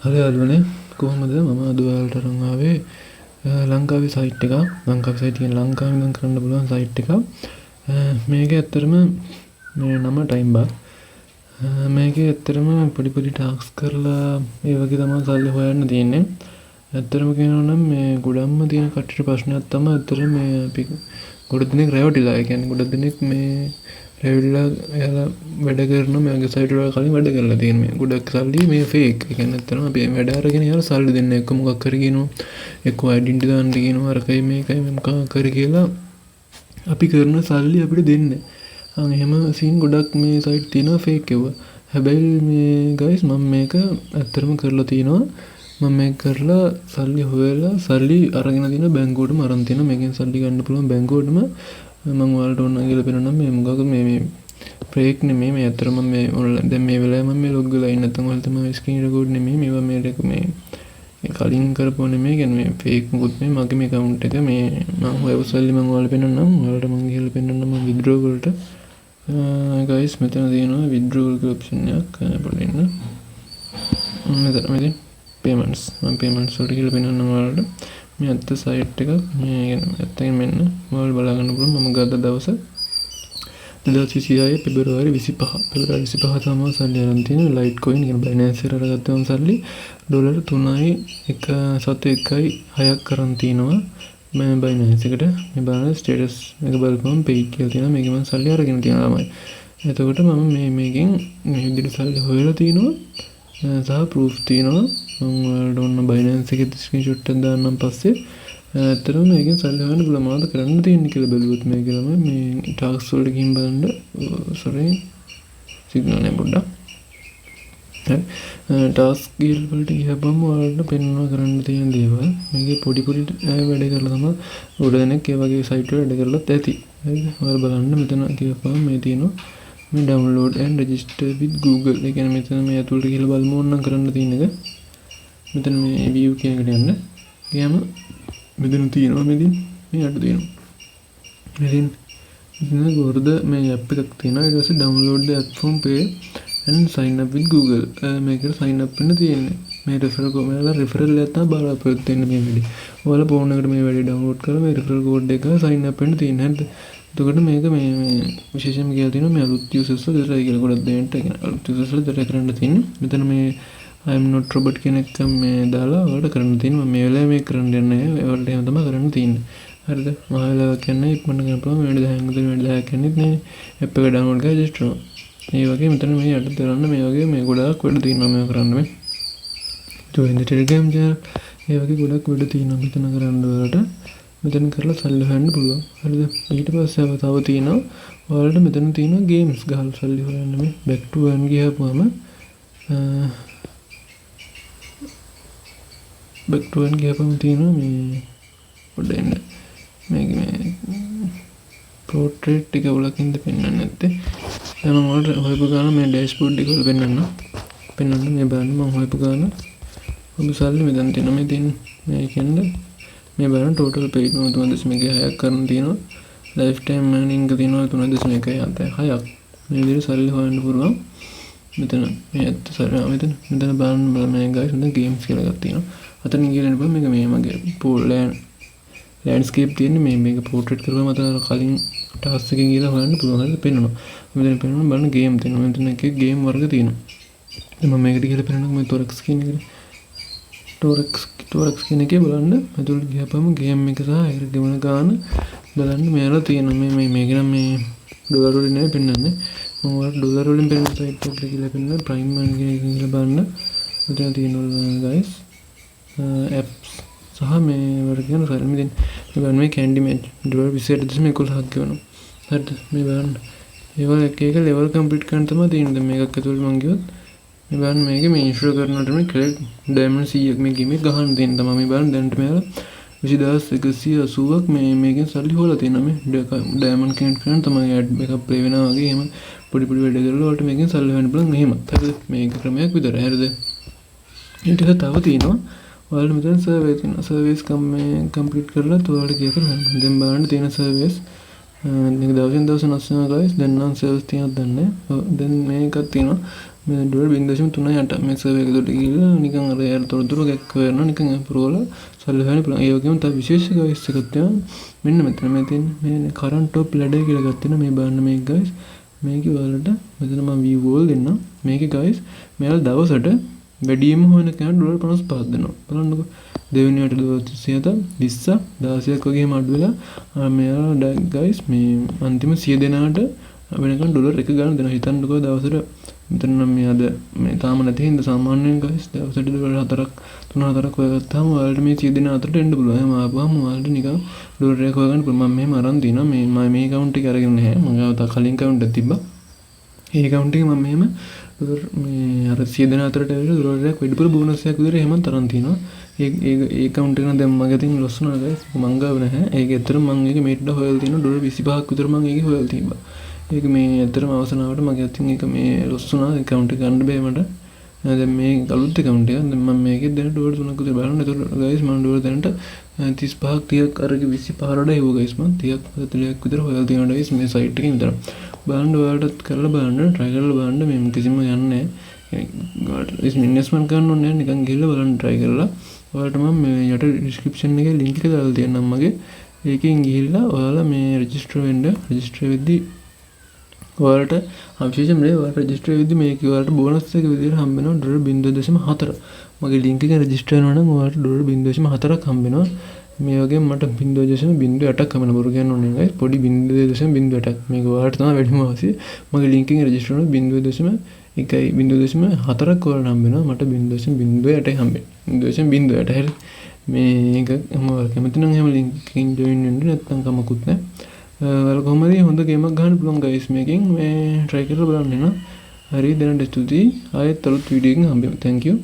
හරි යාළුවනේ කොහොමද මම අද ඔයාලට අරන් ආවේ ලංකාවේ සයිට් එකක් ලංකාවේ සයිට් කියන්නේ ලංකාවෙන් ඉඳන් කරන්න පුළුවන් සයිට් එකක් මේක ඇත්තටම මේ නම ටයිම් බාර් මේකේ ඇත්තටම පොඩි ටාස්ක් කරලා ඒ වගේ තමයි සල්ලි හොයන්න තියෙන්නේ ඇත්තටම කියනවා නම් මේ ගොඩක්ම තියෙන කට්ටියට ප්‍රශ්නයක් තමයි ඇත්තටම මේ අපි ගොඩ දිනෙක රැවටිලා ඒ කියන්නේ ගොඩ දිනෙක මේ රැවටිලා එයාලා වැඩ කරන මේගේ සයිට් වල කලින් වැඩ කරලා තියෙන මේ ගොඩක් සල්ලි මේ ෆේක් ඒ කියන්නේ ඇත්තටම අපි වැඩ අරගෙන යාලා සල්ලි දෙන්න එක්ක මොකක් කර කියනවා එක්ක ඩෙන්ටි දාන්න කියනවා අරකයි මේකයි මොකක් කර කියලා අපි කරන සල්ලි අපිට දෙන්නේ එහෙම සීන් ගොඩක් මේ සයිට් තියෙනවා ෆේක් ඒවා හැබැයි මේ ගයිස් මම මේක ඇත්තටම කරලා තියෙනවා මම මේක කරලා සල්ලි හොයලා සල්ලි අරගෙන තියෙන බැංකුවටම අරන් තියෙනවා මේකෙන් සල්ලි ගන්න පුළුවන් බැංකුවටම මම ඔයාලට ඕන කියලා පෙන්නන්නම් මේ මොකක්ද මේ ෆේක් නෙමෙයි මේ ඇත්තටම මේ ඔන්ලයින් දැන් මේ වෙලාවේ මම මේ ලොග් වෙලා ඉන්න නැත්නම් ඔයාලා තමයි ස්ක්‍රීන් රෙකෝඩ් නෙමෙයි මේවා මේ කලින් කරපුවා නෙමෙයි කියන්නේ මේ ෆේක් මොකුත් නෙමෙයි මගේ මේ account එක මේ මම හොයපු සල්ලි මම ඔයාලට පෙන්නන්නම් ඔයාලට මම ගිහලා පෙන්නන්නම් මම withdraw වලට guys මෙතන තියෙනවා withdrawal කියලා option එකක් පොඩ්ඩක් ඉන්න මෙතන payments මම payments වලට ගිහලා පෙන්නන්නම් ඔයාලට මේ අත්ත සයිට් එකක් මේ ඇත්තෙන් මෙන්න ඔයාලා බලා ගන්න පුළුවන් මම ගත්ත දවස 2026 පෙබරවාරි 25 තමයි සල්ලි අරන් තියෙන්නේ ලයිට්කොයින් කියන බයිනන්ස් එකේ අරගත්තම සල්ලි ඩොලර් 3.1.6ක් කරන් තිනවා මම බයිනන්ස් එකට මේ බලන ස්ටේටස් එක බලපුවම පේජ් කියලා තියෙනවා මේකේ මම සල්ලි අරගෙන තියෙනවා ළමයි එතකොට මම මේකෙන් මේ විදිහට සල්ලි හොයලා තිනවා සහ ප්‍රූෆ් තියෙනවා මම ඔයාලට ඕන බයිනන්ස් එකේ ස්ක්‍රීන්ෂොට් එකක් දාන්නම් පස්සේ ඇත්තටම මේකෙන් සල්ලි හොයන්න පුළුවන් මොනවද කරන්න තියෙන්නේ කියලා බැලුවොත් මේක ළමයි මේ ටාස්ක් වලට ගිහින් බලන්න සෝරි සිග්නල් නේ පොඩ්ඩක් හරි ටාස්ක් වලට ගියපම ඔයාලට පෙන්වනවා කරන්න තියෙන දේවල් මේකේ පොඩි වැඩ කරලා තමයි ගොඩ දෙනෙක් ඒ වගේ සයිට් වල වැඩ කරලත් ඇති හරිද ඔයාලා බලන්න මෙතන ගියපම මේ තියෙනවා මේ download and register with Google ඒ කියන්නේ මෙතන මේ ඇතුළට ගිහලා බලමු ඕන නම් කරන්න තියෙන එක මෙතන මේ view කියන එකට යන්න ගියාම මෙතන තියෙනවා මේ අඩ තියෙනවා මෙතන ගොඩද මේ app එකක් තියෙනවා ඊට පස්සේ download the app from pay and sign up with Google මේකට sign up වෙන්න තියෙන්නේ මේ referral එක තමයි බලාපොරොත්තු වෙන්නේ මේ වැඩි ඔයාලා phone එකට මේ වැඩි download කරලා මේ referral code එක sign up වෙන්න තියෙන්නේ හරිද එතකොට මේක මේ විශේෂයෙන්ම කියලා තියෙනවා මේ අලුත් users වලට කියලා ගොඩක් දෙන්නට කියන අලුත් users වලට කරන්න තියෙන්නේ මෙතන මේ I am not robot කියන එක මේ දාලා ඔයාලට කරන්න තියෙනවා මේ වෙලාවේ මේක කරන්න යන්නේ ඔයාලට එහෙම තමයි කරන්න තියෙන්නේ හරිද මම වෙලාවක් කියන්නේ ඉක්මනට කරන්න පුළුවන් මේ 10ක් යන්නේත් නේ app එක download කරලා register මේ වගේ මෙතන මේ යට දාන්න මේ වගේ මේ ගොඩාක් වැඩ තියෙනවා මේක කරන්න මේ join the telegram channel මේ වගේ ගොඩක් වැඩ තියෙනවා මෙතන කරන්න ඔයාලට මෙතන කරලා සල්ලි හොයන්න පුළුවන් හරිද ඊට පස්සේ තව තියෙනවා ඔයාලට මෙතන තියෙනවා games ගහලා සල්ලි හොයන්න මේ back to earn ගියපුවම back to earn ගියපුවම තියෙනවා මේ පොඩ්ඩක් එන්න මේක මේ portrait ටික වලකින්ද පෙන්වන්නේ නැත්තේ දැන් මම ඔයාලට හොයපු ගාන මේ dashboard එක වල පෙන්වන්න මේ බලන්න මම හොයපු ගාන ඔබ සල්ලි මෙතන තියෙනවා මේ තියෙන මේ කියන්නේ මේ බලන්න total paid 3.6ක් කරන් තියෙනවා lifetime earning එක තියෙනවා 3.6ක් මේ විදිහට සල්ලි හොයන්න පුළුවන් මෙතන මේ ඇත්ත සල්ලි මෙතන බලන්න මේ guys මෙතන games කියලා එකක් තියෙනවා අතන ගිහලා බලන්න මේක මේ මගේ landscape තියෙන්නේ මේක portrait කරුවා මත කලින් task එකකින් ගිහලා හොයන්න පුළුවන් හරිද පෙන්වනවා මෙතන පෙන්වනවා බලන්න game තියෙනවා මෙතන එකේ game වර්ග තියෙනවා දැන් මම මේකට ගිහලා පෙන්වනවා මේ Torex කියන එකට Torex කියන එකේ බලන්න ඇතුළට ගියපම ගේම් එක සහ ඒකට ගෙවන ගාන බලන්න මෙයාලා තියෙනවා මේක නම් මේ ඩොලර් වලින් නෙවෙයි පෙන්නන්නේ මම ඔයාලට ඩොලර් වලින් පෙන්නන සයිට් එකට ගිහලා පෙන්නන ප්‍රයිම් මන් කියන එක ගිහලා බලන්න මෙතන තියෙනවා guys apps සහ මේ වර්ගයන් සල්ලි මේ බලන්න මේ candy match ඩොලර් 28.11ක් ගෙවනවා හරිද මේ බලන්න ඒවල එක level complete කරන්න තමයි තියෙන්නේ දැන් මේකක් ඇතුළට මම ගියොත් මේ බලන්න මේකේ මේ ඉන්ෂුර් කරනකොට මේ ක්‍රෙඩිට් ඩයමන්ඩ් 100ක් මේ ගේමේ ගහන්න දෙන්න තමයි මේ බලන්න දැන්ට මෙයාලා 20180ක් මේකෙන් සල්ලි හොයලා තියෙනවා මේ ඩයමන්ඩ් කනෙක්ට් කරන් තමයි ඇඩ් එකක් ප්ලේ වෙනවා වගේ එහෙම පොඩි වැඩ කරලා ඔයාලට මේකෙන් සල්ලි හොයන්න පුළුවන් එහෙමත් හරිද මේක ක්‍රමයක් විතරයි හරිද ඊට තව තියෙනවා ඔයාලට මෙතන සර්වේ තියෙනවා සර්විස් කම්ප්ලීට් කරලා ඔයාලට ගිය කරගන්න දැන් බලන්න තියෙන සර්විස් මේක දවසින් දවස නැස්නවා guys දැන් නම් සර්විස් තියෙනවද දන්නේ දැන් මේකක් තියෙනවා මේ $0.38 මේ සර්වර් එක තුළ ගිහලා නිකන් අර යාර තොරතුරු ගැක් කරනවා නිකන් පුරවල සල්ලි හොයන්න පුළුවන්. ඒ වගේම තව විශේෂ ගයිස් එකක් තියෙනවා. මෙන්න මෙතන මේ තියෙන මේ කරන්ට් টොප් ලැඩර් කියලා එකක් තියෙනවා. මේ බලන්න මේක ගයිස්. මේකේ වලට මෙතන මම view wall දෙන්නම්. මේකේ ගයිස් මෙයාලා දවසට වැඩිම හොයන කෙනා $55 දෙනවා. බලන්නකෝ. දෙවෙනියට $320 16ක් වගේම අඩු වෙලා මෙයාලා ගයිස් මේ අන්තිම 100 දෙනාට වෙනකන් $1 ගන්න දෙනවා. හිතන්නකෝ දවසට මෙතන නම් මේ අද මේ තාම නැති හින්දා සාමාන්‍යයෙන් ගයිස් දවසට $4ක් 3-4ක් හොයගත්තාම ඔයාලට මේ 100 දෙනා අතරට එන්න පුළුවන්. එහෙම ආපුවම ඔයාලට නිකන් $1 හොයගන්න පුළුවන්. මම මෙහෙම අරන් තිනවා. මේ account එක අරගෙන නැහැ. මම ගාව කලින් account එකක් තිබ්බා. ඒ account එකේ මම මෙහෙම මේ අර 100 දෙනා අතරට ඇවිල්ලා $1ක් වැඩිපුර බෝනස් එකක් විදිහට එහෙම තරම් තිනවා. ඒ account එක නම් දැන් මගේ තියෙන ලොස් වුණා ගයිස්. මං ගාව නැහැ. ඒක ඇත්තටම මං ඒක මේට හොයලා තියෙනවා $25ක් විතර මං ඒක හොයලා තිබ්බා. ඒක මේ ඇත්තටම අවසනාවට මගේ අතින් ඒක මේ ලොස් වුණා. account එක ගන්න බෑ මට. දැන් මේ අලුත් account එක. දැන් මම මේකෙත් දැන් $3ක් විතර බලන්න. ඒතකොට ගයිස් මම දැනට 35ක් 30ක් අරක 25 හෙව්ව ගයිස් මම 30ක් 40ක් විතර හොයලා තියෙනවා ගයිස් මේ site එකේ විතර. බලන්න ඔයාලටත් කරලා බලන්න try කරලා බලන්න මේ කිසිම යන්නේ නැහැ. ඔයාලට ඉන්වෙස්ට්මන්ට් කරන්න ඕනේ නැහැ. නිකන් ගිහලා බලන්න try කරලා. ඔයාලට මම මේ යට description එකේ link එක දාලා තියෙනවා මගේ. ඒකෙන් ගිහිල්ලා ඔයාලා මේ register වෙද්දී ඔයාලට විශේෂයෙන්ම ඔයාලට register වෙද්දී මේක ඔයාලට බෝනස් එක විදිහට හම්බ වෙනවා $0.4. මගේ link එකෙන් register වෙනවා නම් ඔයාලට $0.4ක් හම්බ වෙනවා. මේ වගේ මට 0.08ක් හම්බ වෙන බොරු කියන්න ඕනේ නෑ. පොඩි 0.08ක්. මේක ඔයාලට තමයි වැඩිම අවශ්‍ය. මගේ link එකෙන් register වෙනවා 0.4ක් ඔයාලට හම්බ වෙනවා. මට 0.08යි හම්බෙන්නේ. 0.08 හරි. මේක මොකක්ද කැමති නම් එහෙම link එකකින් join වෙන්න නැත්නම් කමකුත් නෑ. ඔයාලා කොහොමද හොඳ ගේමක් ගන්න පුළුවන් guys මේකෙන් මේ try කරලා බලන්න නේ. හරි දැනට ස්තුතියි. ආයෙත් අලුත් වීඩියෝ එකකින් හම්බෙමු. Thank you.